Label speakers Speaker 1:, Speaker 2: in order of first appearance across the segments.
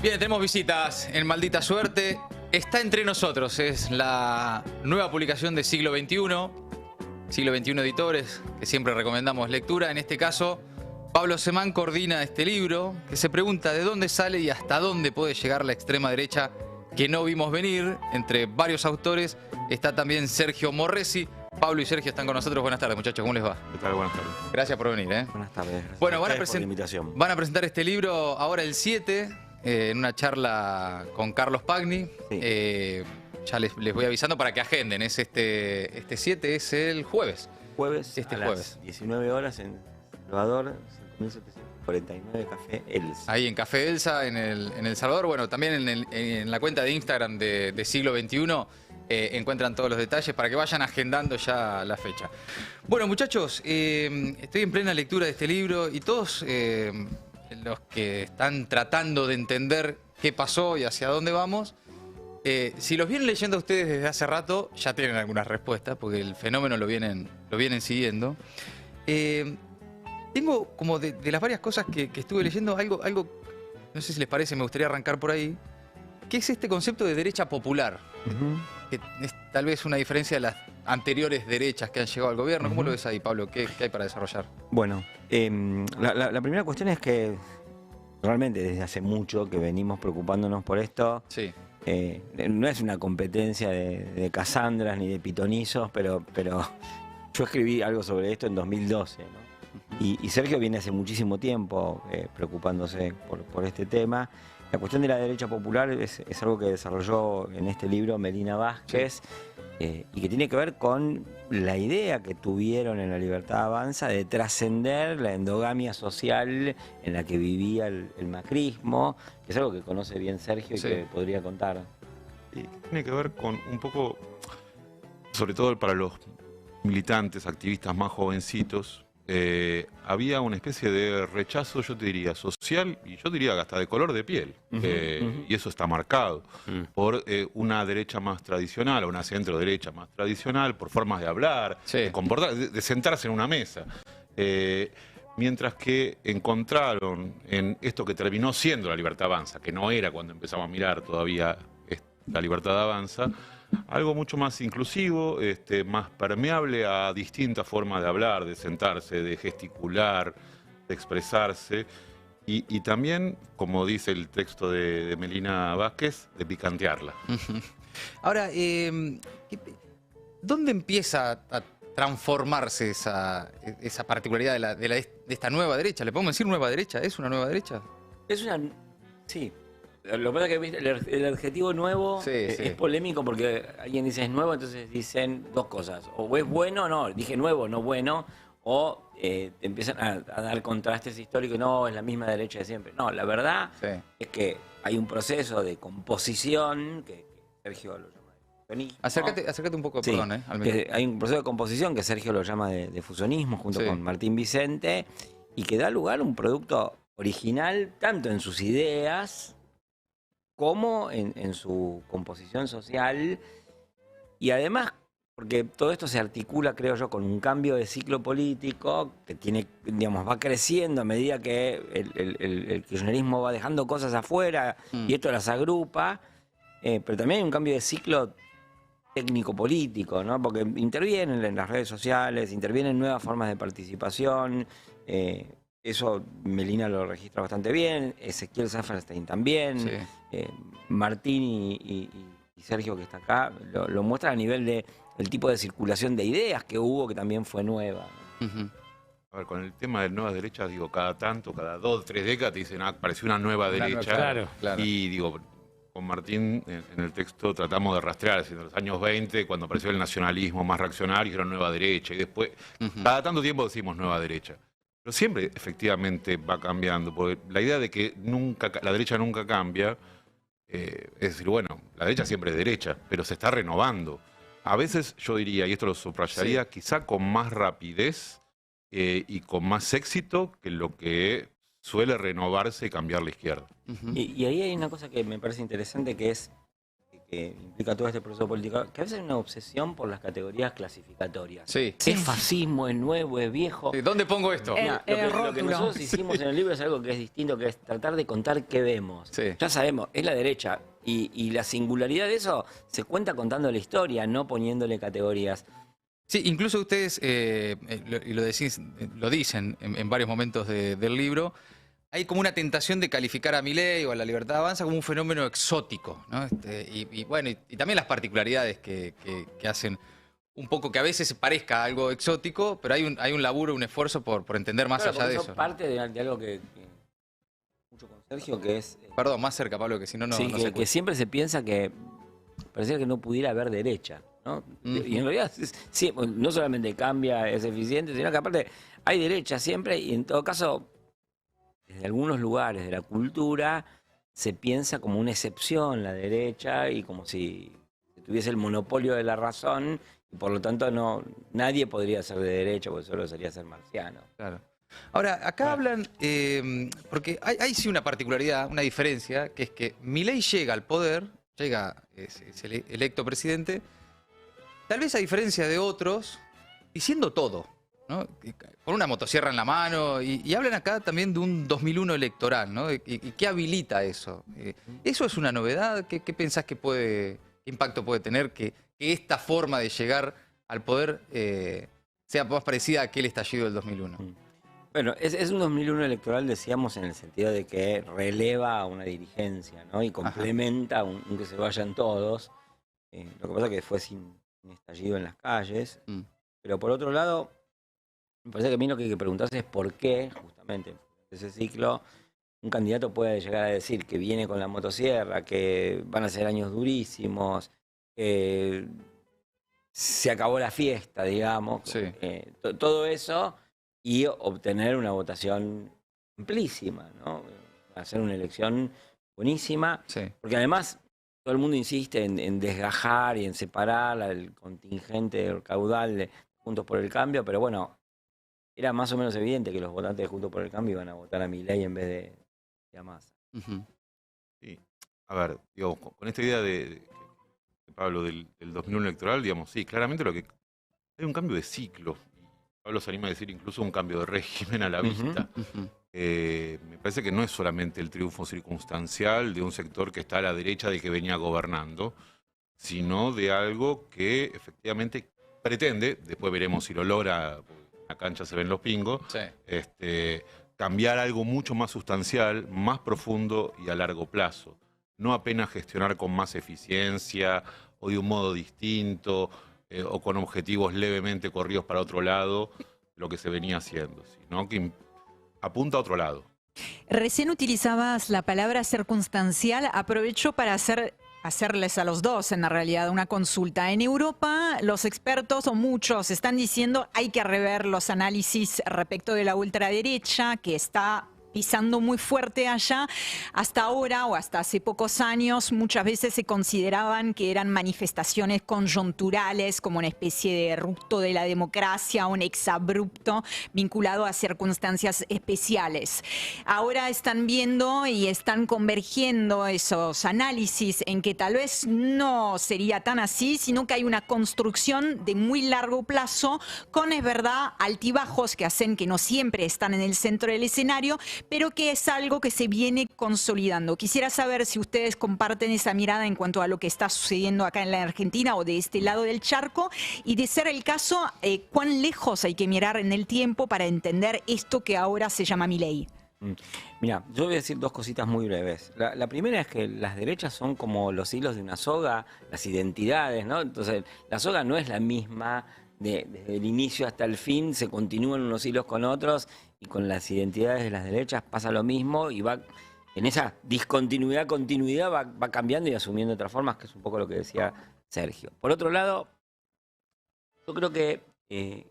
Speaker 1: Bien, tenemos visitas en Maldita Suerte. Está entre nosotros, es la nueva publicación de Siglo XXI. Siglo XXI Editores, que siempre recomendamos lectura. En este caso, Pablo Semán coordina este libro, que se pregunta de dónde sale y hasta dónde puede llegar la extrema derecha que no vimos venir. Entre varios autores está también Sergio Morresi. Pablo y Sergio están con nosotros. Buenas tardes, muchachos. ¿Cómo les va?
Speaker 2: ¿Qué tal? Buenas tardes.
Speaker 1: Gracias por venir.
Speaker 3: Buenas tardes. Gracias
Speaker 1: bueno,
Speaker 3: por la invitación.
Speaker 1: van a presentar este libro ahora el 7, en una charla con Carlos Pagni.
Speaker 3: Sí.
Speaker 1: Ya les voy avisando para que agenden. Es este 7 es el jueves.
Speaker 3: Jueves,
Speaker 1: Este
Speaker 3: a
Speaker 1: jueves.
Speaker 3: las 19 horas en Salvador, 5.749, Café Elsa.
Speaker 1: Ahí en Café Elsa, en El Salvador. Bueno, también en la cuenta de Instagram de Siglo XXI encuentran todos los detalles para que vayan agendando ya la fecha. Bueno, muchachos, estoy en plena lectura de este libro y todos los que están tratando de entender qué pasó y hacia dónde vamos, si los vienen leyendo a ustedes desde hace rato, ya tienen algunas respuestas, porque el fenómeno lo vienen siguiendo. Tengo como de las varias cosas que estuve leyendo, algo, no sé si les parece, me gustaría arrancar por ahí, que es este concepto de derecha popular, que es tal vez una diferencia de las anteriores derechas que han llegado al gobierno. ¿Cómo lo ves ahí, Pablo? ¿Qué hay para desarrollar?
Speaker 3: Bueno, la primera cuestión es que realmente desde hace mucho que venimos preocupándonos por esto.
Speaker 1: Sí.
Speaker 3: No es una competencia de Casandras ni de pitonizos, pero yo escribí algo sobre esto en 2012, ¿no? Y Sergio viene hace muchísimo tiempo preocupándose por este tema. La cuestión de la derecha popular es algo que desarrolló en este libro Melina Vázquez, y que tiene que ver con la idea que tuvieron en La Libertad Avanza de trascender la endogamia social en la que vivía el macrismo, que es algo que conoce bien Sergio y que podría contar.
Speaker 2: Y tiene que ver con un poco, sobre todo para los militantes, activistas más jovencitos, había una especie de rechazo, yo te diría, social y yo diría hasta de color de piel. Y eso está marcado por una derecha más tradicional o una centro derecha más tradicional, por formas de hablar, de comportar, de sentarse en una mesa. Mientras que encontraron en esto que terminó siendo La Libertad Avanza, que no era cuando empezamos a mirar todavía La Libertad Avanza, algo mucho más inclusivo, más permeable a distintas formas de hablar, de sentarse, de gesticular, de expresarse. Y también, como dice el texto de Melina Vázquez, de picantearla.
Speaker 1: Ahora, ¿dónde empieza a transformarse esa particularidad de esta nueva derecha? ¿Le podemos decir nueva derecha? ¿Es una nueva derecha?
Speaker 3: Es una... Sí. Lo que pasa es que el adjetivo nuevo es polémico porque alguien dice es nuevo, entonces dicen dos cosas. O es bueno, no, dije nuevo, no bueno, o empiezan a dar contrastes históricos, no, es la misma derecha de siempre. No, la verdad es que hay un proceso de composición, que Sergio lo llama de fusionismo.
Speaker 1: Acércate un poco, perdón.
Speaker 3: Hay un proceso de composición que Sergio lo llama de fusionismo, junto con Martín Vicente, y que da lugar a un producto original, tanto en sus ideas como en su composición social, y además, porque todo esto se articula, creo yo, con un cambio de ciclo político que tiene, digamos, va creciendo a medida que el kirchnerismo va dejando cosas afuera y esto las agrupa, pero también hay un cambio de ciclo técnico-político, ¿no? Porque intervienen en las redes sociales, intervienen nuevas formas de participación. Eso Melina lo registra bastante bien, Ezequiel Saferstein también, Martín y Sergio, que está acá, lo muestran a nivel del tipo de circulación de ideas que hubo, que también fue nueva.
Speaker 2: A ver, con el tema de nuevas derechas, digo, cada 2 o 3 décadas te dicen, apareció una nueva derecha.
Speaker 1: Claro.
Speaker 2: Y digo, con Martín en el texto tratamos de rastrear, en los años 20, cuando apareció el nacionalismo más reaccionario, era nueva derecha, y después, cada tanto tiempo decimos nueva derecha. Pero siempre efectivamente va cambiando, porque la idea de que la derecha nunca cambia, es decir, bueno, la derecha siempre es derecha, pero se está renovando. A veces yo diría, y esto lo subrayaría, quizá con más rapidez y con más éxito que lo que suele renovarse y cambiar la izquierda.
Speaker 3: Y ahí hay una cosa que me parece interesante, que es que implica todo este proceso político, que a veces hay una obsesión por las categorías clasificatorias.
Speaker 1: Sí.
Speaker 3: Es fascismo, es nuevo, es viejo.
Speaker 1: Sí, ¿dónde pongo esto?
Speaker 3: Mira, lo que nosotros hicimos en el libro es algo que es distinto, que es tratar de contar qué vemos.
Speaker 1: Sí.
Speaker 3: Ya sabemos, es la derecha. Y la singularidad de eso se cuenta contando la historia, no poniéndole categorías.
Speaker 1: Sí, incluso ustedes, lo dicen en varios momentos del libro, hay como una tentación de calificar a Milei o a la Libertad Avanza como un fenómeno exótico, ¿no? Bueno, y también las particularidades que hacen un poco que a veces parezca algo exótico, pero hay un laburo, un esfuerzo por entender más allá de eso.
Speaker 3: Parte de algo que mucho con Sergio, que es...
Speaker 1: Perdón, más cerca, Pablo, que si no, no
Speaker 3: sí,
Speaker 1: se
Speaker 3: que siempre se piensa que parecía que no pudiera haber derecha, ¿no? Y en realidad, sí, no solamente cambia, es eficiente, sino que aparte hay derecha siempre y en todo caso, desde algunos lugares de la cultura, se piensa como una excepción la derecha y como si tuviese el monopolio de la razón y por lo tanto nadie podría ser de derecha porque solo sería ser marciano.
Speaker 1: Claro. Ahora, acá hablan, porque hay sí una particularidad, una diferencia, que es que Milei llega al poder, es electo presidente, tal vez a diferencia de otros, diciendo todo, ¿no? Con una motosierra en la mano, y hablan acá también de un 2001 electoral, ¿no? ¿Y qué habilita eso? ¿Eso es una novedad? ¿Qué pensás que qué impacto puede tener que esta forma de llegar al poder sea más parecida a aquel estallido del 2001?
Speaker 3: Bueno, es un 2001 electoral, decíamos, en el sentido de que releva a una dirigencia, ¿no? Y complementa aunque se vayan todos. Lo que pasa es que fue sin estallido en las calles. Pero por otro lado, me parece que a mí lo que hay que preguntarse es por qué, justamente, en ese ciclo, un candidato puede llegar a decir que viene con la motosierra, que van a ser años durísimos, que se acabó la fiesta, digamos.
Speaker 1: Sí.
Speaker 3: Todo eso... y obtener una votación amplísima, ¿no? Hacer una elección buenísima,
Speaker 1: Sí.
Speaker 3: porque además todo el mundo insiste en desgajar y en separar al contingente del caudal de Juntos por el Cambio, pero bueno, era más o menos evidente que los votantes de Juntos por el Cambio iban a votar a Milei en vez de a Massa.
Speaker 2: Sí. A ver, digo, con esta idea de Pablo del 2001 electoral, digamos, sí, claramente hay un cambio de ciclo. Pablo se anima a decir incluso un cambio de régimen a la vista. Me parece que no es solamente el triunfo circunstancial de un sector que está a la derecha de que venía gobernando, sino de algo que efectivamente pretende, después veremos si lo logra, en la cancha se ven los pingos,
Speaker 1: Sí.
Speaker 2: cambiar algo mucho más sustancial, más profundo y a largo plazo. No apenas gestionar con más eficiencia o de un modo distinto, o con objetivos levemente corridos para otro lado, lo que se venía haciendo, sino que apunta a otro lado.
Speaker 4: Recién utilizabas la palabra circunstancial. Aprovecho para hacerles a los dos, en la realidad, una consulta. En Europa, los expertos o muchos están diciendo hay que rever los análisis respecto de la ultraderecha, que está pisando muy fuerte allá. Hasta ahora o hasta hace pocos años muchas veces se consideraban que eran manifestaciones conjunturales, como una especie de rupto de la democracia, un exabrupto vinculado a circunstancias especiales. Ahora están viendo y están convergiendo esos análisis en que tal vez no sería tan así, sino que hay una construcción de muy largo plazo con, es verdad, altibajos que hacen que no siempre están en el centro del escenario, pero que es algo que se viene consolidando. Quisiera saber si ustedes comparten esa mirada en cuanto a lo que está sucediendo acá en la Argentina o de este lado del charco, y de ser el caso, cuán lejos hay que mirar en el tiempo para entender esto que ahora se llama Milei.
Speaker 3: Mira, yo voy a decir dos cositas muy breves. La primera es que las derechas son como los hilos de una soga, las identidades, ¿no? Entonces, la soga no es la misma desde el inicio hasta el fin, se continúan unos hilos con otros, y con las identidades de las derechas pasa lo mismo, y va en esa continuidad va cambiando y asumiendo otras formas, que es un poco lo que decía Sergio. Por otro lado, yo creo que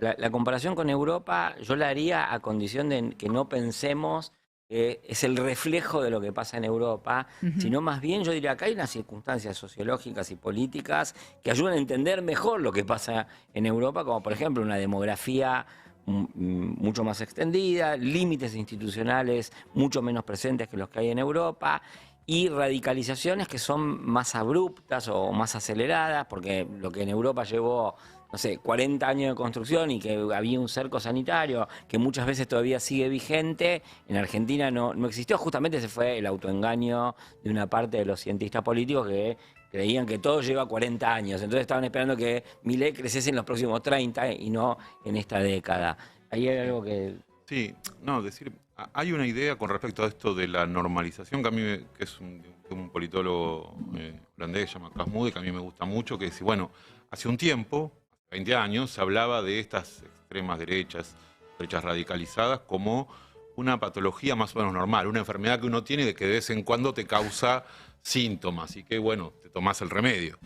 Speaker 3: la comparación con Europa yo la haría a condición de que no pensemos que es el reflejo de lo que pasa en Europa, sino más bien yo diría que hay unas circunstancias sociológicas y políticas que ayudan a entender mejor lo que pasa en Europa, como por ejemplo una demografía mucho más extendida, límites institucionales mucho menos presentes que los que hay en Europa, y radicalizaciones que son más abruptas o más aceleradas, porque lo que en Europa llevó, no sé, 40 años de construcción y que había un cerco sanitario que muchas veces todavía sigue vigente, en Argentina no existió. Justamente ese fue el autoengaño de una parte de los cientistas políticos que creían que todo lleva 40 años. Entonces estaban esperando que Milei creciese en los próximos 30 y no en esta década. Ahí hay algo que...
Speaker 2: Sí, no, hay una idea con respecto a esto de la normalización que a mí, que es un politólogo holandés, se llama Casmude, que a mí me gusta mucho, que dice, bueno, hace un tiempo, 20 años, se hablaba de estas extremas derechas radicalizadas como una patología más o menos normal, una enfermedad que uno tiene de que de vez en cuando te causa síntomas y que, bueno, te tomás el remedio.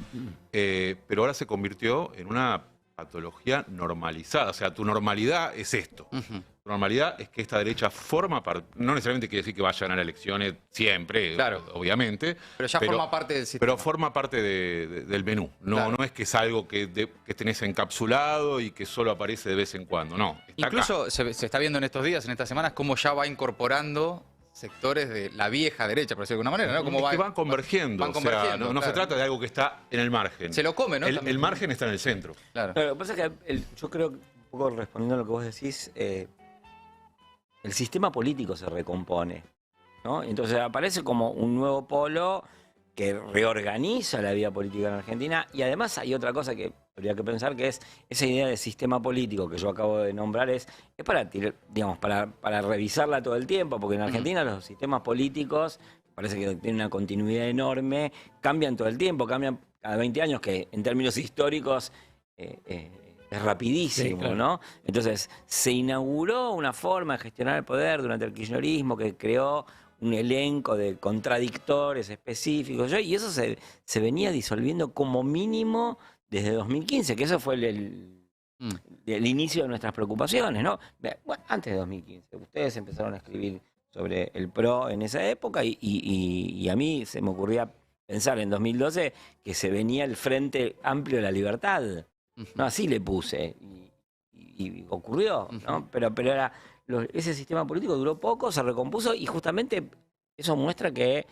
Speaker 2: Pero ahora se convirtió en una patología normalizada, o sea, tu normalidad es esto. Tu normalidad es que esta derecha forma parte, no necesariamente quiere decir que vaya a ganar elecciones siempre,
Speaker 1: claro,
Speaker 2: obviamente.
Speaker 1: Pero ya forma parte del sistema.
Speaker 2: Pero forma parte del menú. No, claro, no es que es algo que tenés encapsulado y que solo aparece de vez en cuando, no.
Speaker 1: Incluso se está viendo en estos días, en estas semanas, cómo ya va incorporando sectores de la vieja derecha, por decirlo de alguna manera, ¿no? Como
Speaker 2: que van convergiendo.
Speaker 1: Van convergiendo,
Speaker 2: o sea, no
Speaker 1: claro,
Speaker 2: se trata de algo que está en el margen.
Speaker 1: Se lo come, ¿no?
Speaker 2: El margen está en el centro.
Speaker 3: Claro. Lo que pasa es que yo creo, un poco respondiendo a lo que vos decís, el sistema político se recompone, ¿no? Entonces aparece como un nuevo polo que reorganiza la vida política en Argentina, y además hay otra cosa que habría que pensar, que es esa idea de sistema político que yo acabo de nombrar, es para, digamos, para revisarla todo el tiempo, porque en Argentina los sistemas políticos parece que tienen una continuidad enorme, cambian todo el tiempo, cambian cada 20 años, que en términos históricos es rapidísimo, sí, claro, ¿no? Entonces, se inauguró una forma de gestionar el poder durante el kirchnerismo que creó un elenco de contradictores específicos, y eso se venía disolviendo como mínimo desde 2015, que eso fue el inicio de nuestras preocupaciones, ¿no? Bueno, antes de 2015, ustedes empezaron a escribir sobre el PRO en esa época y a mí se me ocurría pensar en 2012 que se venía el Frente Amplio de la Libertad. No, así le puse. Y ocurrió, ¿no? Pero era, ese sistema político duró poco, se recompuso y justamente eso muestra que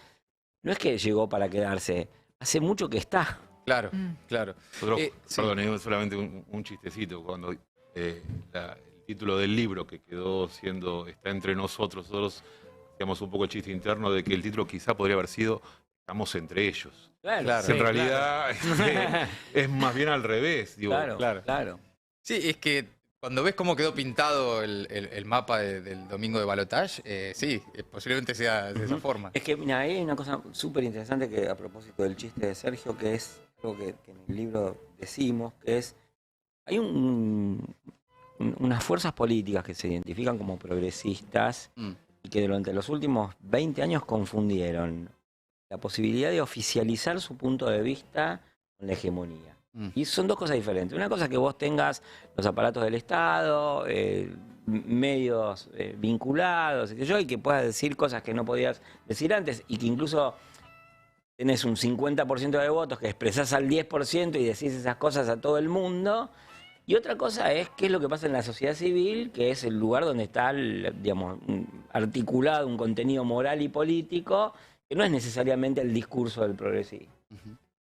Speaker 3: no es que llegó para quedarse, hace mucho que está.
Speaker 1: Claro, claro.
Speaker 2: Perdón, solamente un chistecito. Cuando el título del libro que quedó siendo Está entre nosotros hacíamos un poco el chiste interno de que el título quizá podría haber sido Estamos entre ellos.
Speaker 3: Claro,
Speaker 2: en realidad es más bien al revés. Digo.
Speaker 3: Claro.
Speaker 1: Sí, es que cuando ves cómo quedó pintado el mapa del domingo de balotaje, sí, posiblemente sea de esa forma.
Speaker 3: Es que, mira, hay una cosa súper interesante que a propósito del chiste de Sergio, que es algo que en el libro decimos, que es, hay unas fuerzas políticas que se identifican como progresistas y que durante los últimos 20 años confundieron la posibilidad de oficializar su punto de vista con la hegemonía. Y son dos cosas diferentes. Una cosa es que vos tengas los aparatos del Estado, medios vinculados, y que puedas decir cosas que no podías decir antes, y que incluso tenés un 50% de votos que expresás al 10% y decís esas cosas a todo el mundo. Y otra cosa es qué es lo que pasa en la sociedad civil, que es el lugar donde está, digamos, articulado un contenido moral y político, que no es necesariamente el discurso del progresismo.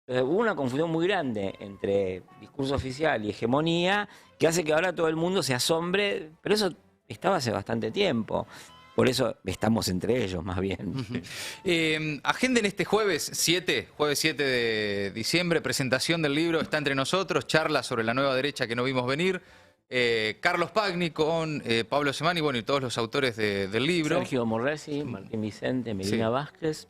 Speaker 3: Entonces, hubo una confusión muy grande entre discurso oficial y hegemonía que hace que ahora todo el mundo se asombre, pero eso estaba hace bastante tiempo. Por eso estamos entre ellos, más bien.
Speaker 1: Agenden este jueves 7 de diciembre, presentación del libro Está entre nosotros, charla sobre la nueva derecha que no vimos venir. Carlos Pagni con Pablo Semani, bueno, y todos los autores del libro.
Speaker 3: Sergio Morresi, Martín Vicente, Melina Vázquez,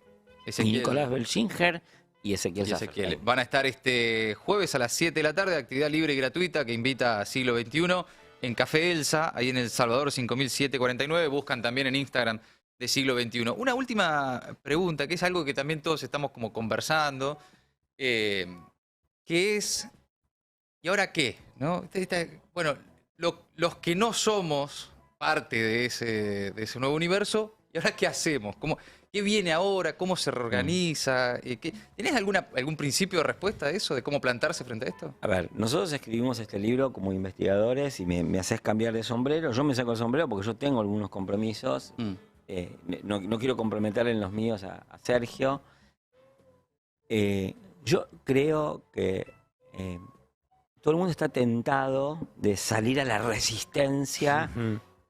Speaker 3: Nicolás Belchinger y Ezequiel Saffer.
Speaker 1: Van a estar este jueves a las 7 de la tarde, actividad libre y gratuita que invita a Siglo XXI en Café Elsa, ahí en El Salvador 5749. Buscan también en Instagram de Siglo XXI. Una última pregunta, que es algo que también todos estamos como conversando, que es, ¿y ahora qué? ¿No? Bueno, los que no somos parte de ese nuevo universo, ¿y ahora qué hacemos? ¿Qué viene ahora? ¿Cómo se reorganiza? ¿Tenés algún principio de respuesta a eso? ¿De cómo plantarse frente a esto?
Speaker 3: A ver, nosotros escribimos este libro como investigadores y me haces cambiar de sombrero. Yo me saco el sombrero porque yo tengo algunos compromisos no quiero comprometer en los míos a Sergio. Yo creo que todo el mundo está tentado de salir a la resistencia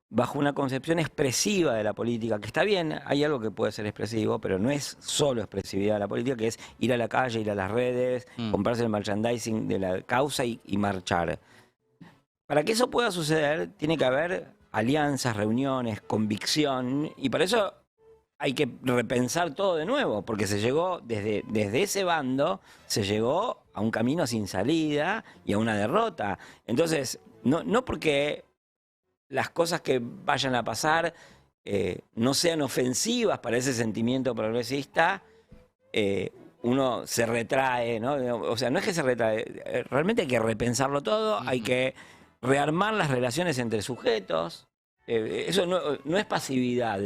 Speaker 3: bajo una concepción expresiva de la política, que está bien, hay algo que puede ser expresivo, pero no es solo expresividad de la política, que es ir a la calle, ir a las redes, comprarse el merchandising de la causa y marchar. Para que eso pueda suceder, tiene que haber alianzas, reuniones, convicción, y para eso hay que repensar todo de nuevo, porque se llegó, desde ese bando, se llegó a un camino sin salida y a una derrota. Entonces, no porque las cosas que vayan a pasar no sean ofensivas para ese sentimiento progresista, uno se retrae, ¿no? O sea, no es que se retrae, realmente hay que repensarlo todo, hay que rearmar las relaciones entre sujetos, eso no es pasividad.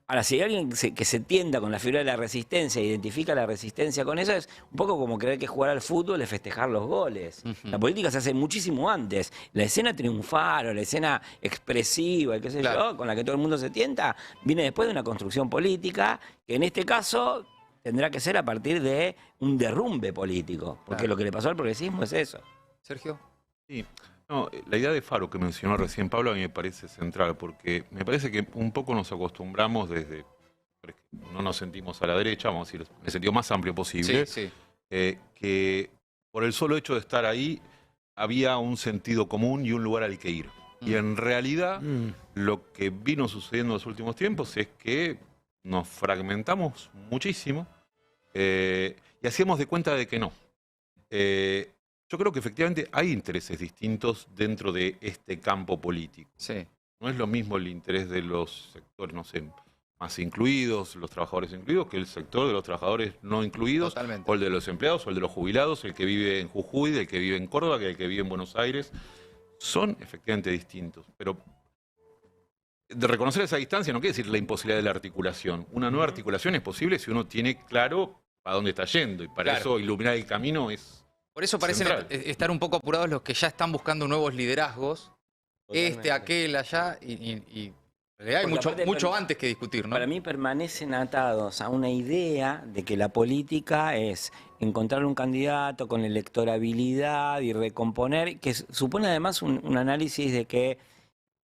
Speaker 3: Ahora, si hay alguien que se tienda con la figura de la resistencia, identifica la resistencia con eso, es un poco como creer que jugar al fútbol es festejar los goles. La política se hace muchísimo antes. La escena triunfal o la escena expresiva, y qué sé yo, con la que todo el mundo se tienta, viene después de una construcción política, que en este caso tendrá que ser a partir de un derrumbe político, porque lo que le pasó al progresismo es eso.
Speaker 1: Sergio.
Speaker 2: Sí. No, la idea de Faro que mencionó recién Pablo a mí me parece central, porque me parece que un poco nos acostumbramos no nos sentimos a la derecha, vamos a decir, en el sentido más amplio posible, que por el solo hecho de estar ahí había un sentido común y un lugar al que ir. Y en realidad lo que vino sucediendo en los últimos tiempos es que nos fragmentamos muchísimo y hacíamos de cuenta de que no. Yo creo que efectivamente hay intereses distintos dentro de este campo político.
Speaker 1: Sí.
Speaker 2: No es lo mismo el interés de los sectores, no sé, más incluidos, los trabajadores incluidos, que el sector de los trabajadores no incluidos,
Speaker 1: Totalmente.
Speaker 2: o el de los empleados, o el de los jubilados, el que vive en Jujuy, el que vive en Córdoba, el que vive en Buenos Aires. Son efectivamente distintos, pero de reconocer esa distancia no quiere decir la imposibilidad de la articulación. Una nueva articulación es posible si uno tiene claro a dónde está yendo, y para eso iluminar el camino es...
Speaker 1: Por eso parecen estar un poco apurados los que ya están buscando nuevos liderazgos. Totalmente. Aquel, allá, y hay mucho antes que discutir, ¿no?
Speaker 3: Para mí permanecen atados a una idea de que la política es encontrar un candidato con electorabilidad y recomponer, que supone además un análisis de que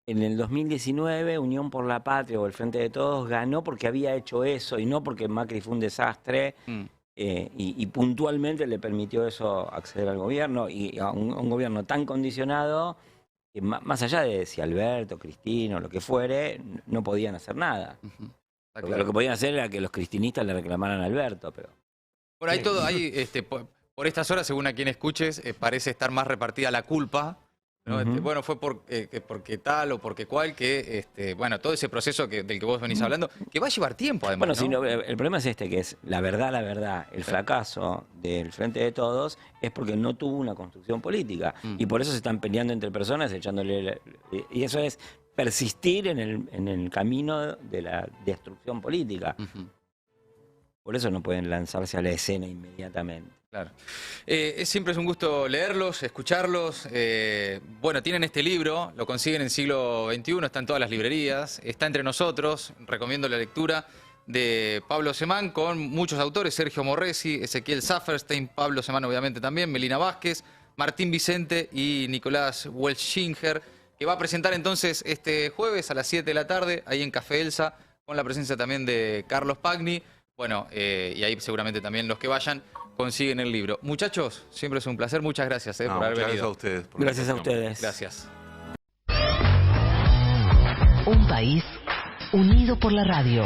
Speaker 3: en el 2019 Unión por la Patria o el Frente de Todos ganó porque había hecho eso y no porque Macri fue un desastre. Y puntualmente le permitió eso acceder al gobierno y a un gobierno tan condicionado que más allá de si Alberto, Cristina o lo que fuere, no podían hacer nada. Lo que podían hacer era que los cristinistas le reclamaran a Alberto. Pero...
Speaker 1: Bueno, hay todo, por estas horas, según a quien escuches, parece estar más repartida la culpa, ¿no? Bueno, fue porque tal o porque cual, que bueno, todo ese proceso del que vos venís hablando, que va a llevar tiempo además.
Speaker 3: Bueno,
Speaker 1: ¿no?
Speaker 3: si no, el problema es que es la verdad, el fracaso del Frente de Todos es porque no tuvo una construcción política. Y por eso se están peleando entre personas, echándole... y eso es persistir en el camino de la destrucción política. Por eso no pueden lanzarse a la escena inmediatamente.
Speaker 1: Claro. Siempre es un gusto leerlos, escucharlos. Bueno, tienen este libro, lo consiguen en Siglo XXI, está en todas las librerías, está entre nosotros. Recomiendo la lectura de Pablo Semán con muchos autores: Sergio Morresi, Ezequiel Saferstein, Pablo Semán obviamente también, Melina Vázquez, Martín Vicente y Nicolás Welchinger, que va a presentar entonces este jueves a las 7 de la tarde, ahí en Café Elsa, con la presencia también de Carlos Pagni. Bueno, y ahí seguramente también los que vayan consiguen el libro. Muchachos, siempre es un placer. Muchas gracias por haber venido.
Speaker 2: Gracias a ustedes.
Speaker 3: Gracias a ustedes.
Speaker 1: Gracias.
Speaker 5: Un país unido por la radio.